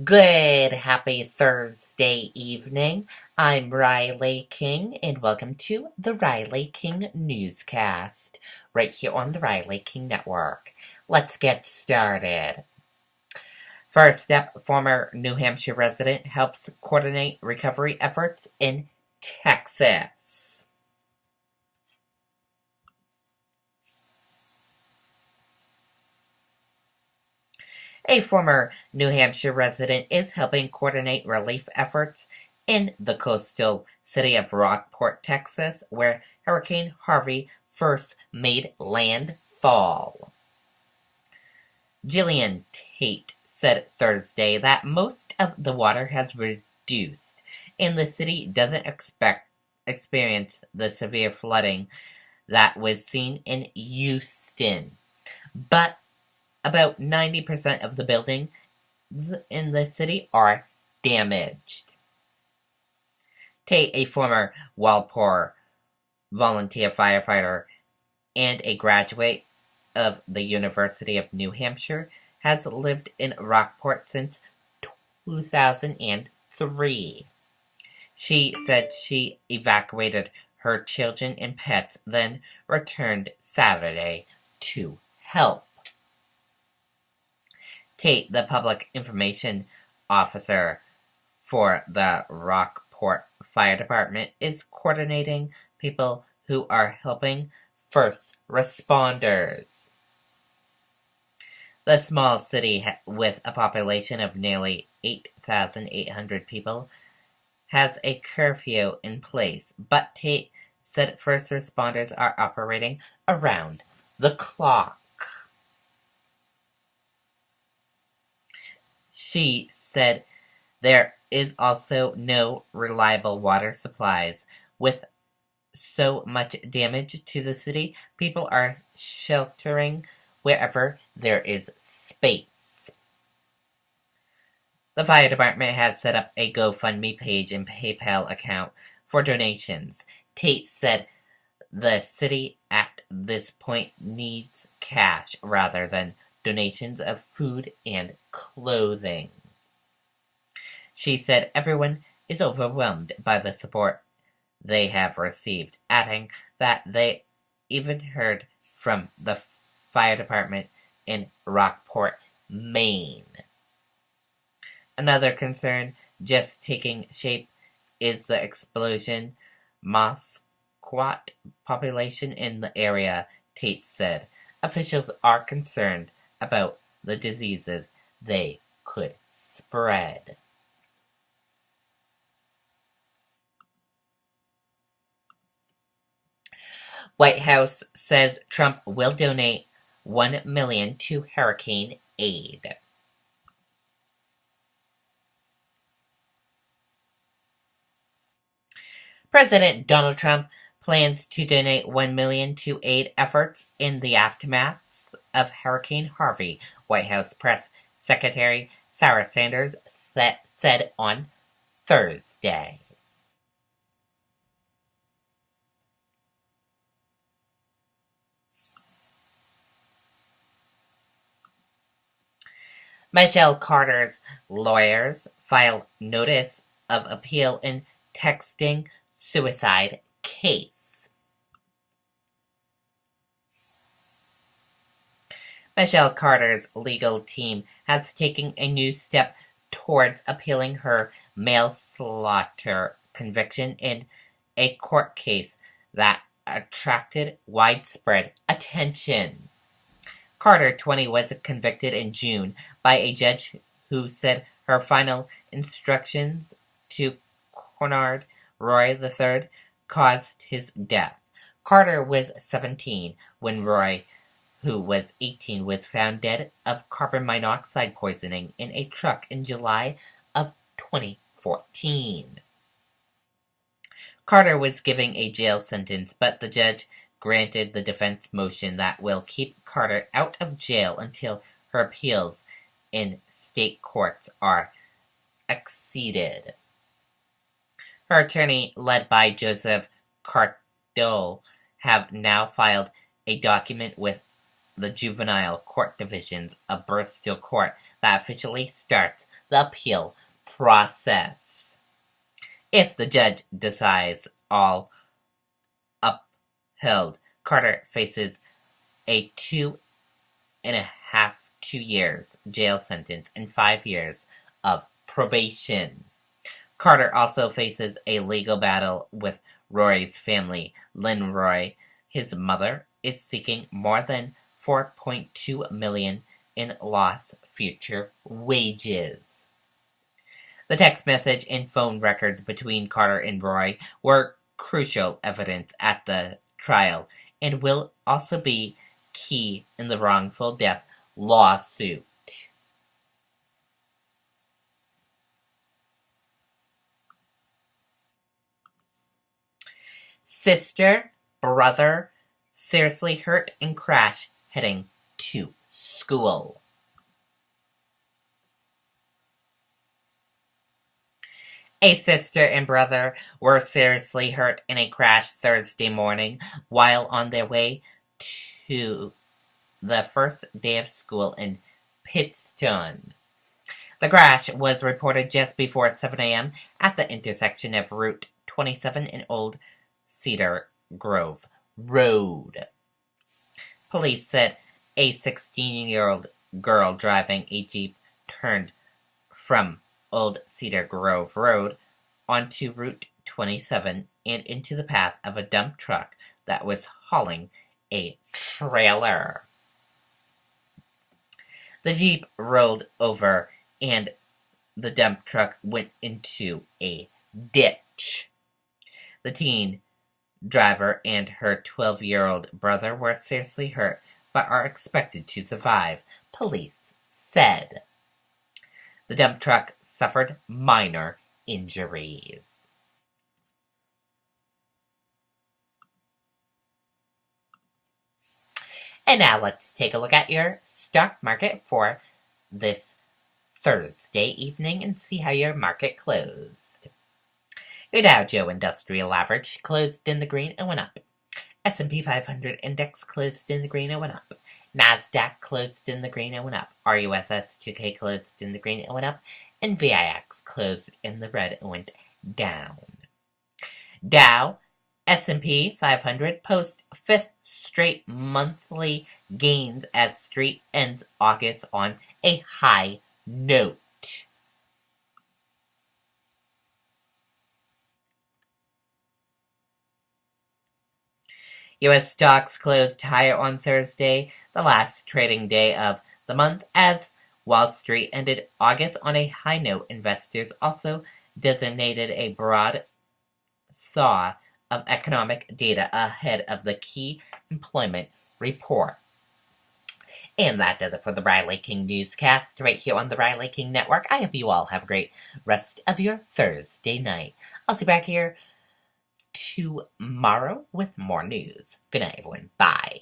Good, happy Thursday evening. I'm Riley King, and welcome to the Riley King Newscast, right here on the Riley King Network. Let's get started. First up, former New Hampshire resident helps coordinate recovery efforts in Texas. A former New Hampshire resident is helping coordinate relief efforts in the coastal city of Rockport, Texas, where Hurricane Harvey first made landfall. Gillian Tate said Thursday that most of the water has reduced, and the city doesn't experience the severe flooding that was seen in Houston. But about 90% of the buildings in the city are damaged. Tate, a former Walpole volunteer firefighter and a graduate of the University of New Hampshire, has lived in Rockport since 2003. She said she evacuated her children and pets, then returned Saturday to help. Tate, the public information officer for the Rockport Fire Department, is coordinating people who are helping first responders. The small city, with a population of nearly 8,800 people, has a curfew in place, but Tate said first responders are operating around the clock. She said there is also no reliable water supplies. With so much damage to the city, people are sheltering wherever there is space. The fire department has set up a GoFundMe page and PayPal account for donations. Tate said the city at this point needs cash rather than donations of food and clothing. She said everyone is overwhelmed by the support they have received, adding that they even heard from the fire department in Rockport, Maine. Another concern just taking shape is the explosion Musquat population in the area, Tate said. Officials are concerned about the diseases they could spread. White House says Trump will donate $1 million to hurricane aid. President Donald Trump plans to donate $1 million to aid efforts in the aftermath of Hurricane Harvey, White House Press Secretary Sarah Sanders said on Thursday. Michelle Carter's lawyers filed notice of appeal in texting suicide case. Michelle Carter's legal team has taken a new step towards appealing her manslaughter conviction in a court case that attracted widespread attention. Carter, 20, was convicted in June by a judge who said her final instructions to Conrad Roy III caused his death. Carter was 17 when Roy, who was 18, was found dead of carbon monoxide poisoning in a truck in July of 2014. Carter was given a jail sentence, but the judge granted the defense motion that will keep Carter out of jail until her appeals in state courts are exceeded. Her attorney, led by Joseph Cardole, have now filed a document with the Juvenile Court Divisions of Bristol Court that officially starts the appeal process. If the judge decides all upheld, Carter faces a 2 years jail sentence and 5 years of probation. Carter also faces a legal battle with Roy's family. Lynn Roy, his mother, is seeking more than $4.2 million in lost future wages. The text message and phone records between Carter and Roy were crucial evidence at the trial and will also be key in the wrongful death lawsuit. Sister, brother, seriously hurt in crash heading to school. A sister and brother were seriously hurt in a crash Thursday morning while on their way to the first day of school in Pittston. The crash was reported just before 7 a.m. at the intersection of Route 27 and Old Cedar Grove Road. Police said a 16-year-old girl driving a Jeep turned from Old Cedar Grove Road onto Route 27 and into the path of a dump truck that was hauling a trailer. The Jeep rolled over and the dump truck went into a ditch. The teen driver and her 12-year-old brother were seriously hurt but are expected to survive, police said. The dump truck suffered minor injuries. And now let's take a look at your stock market for this Thursday evening and see how your market closed. The Dow Jones Industrial Average closed in the green and went up. S&P 500 Index closed in the green and went up. NASDAQ closed in the green and went up. RUSS 2K closed in the green and went up. And VIX closed in the red and went down. Dow, S&P 500 post fifth straight monthly gains as Street ends August on a high note. U.S. stocks closed higher on Thursday, the last trading day of the month, as Wall Street ended August on a high note. Investors also designated a broad thaw of economic data ahead of the key employment report. And that does it for the Riley King Newscast right here on the Riley King Network. I hope you all have a great rest of your Thursday night. I'll see you back here tomorrow with more news. Good night, everyone. Bye.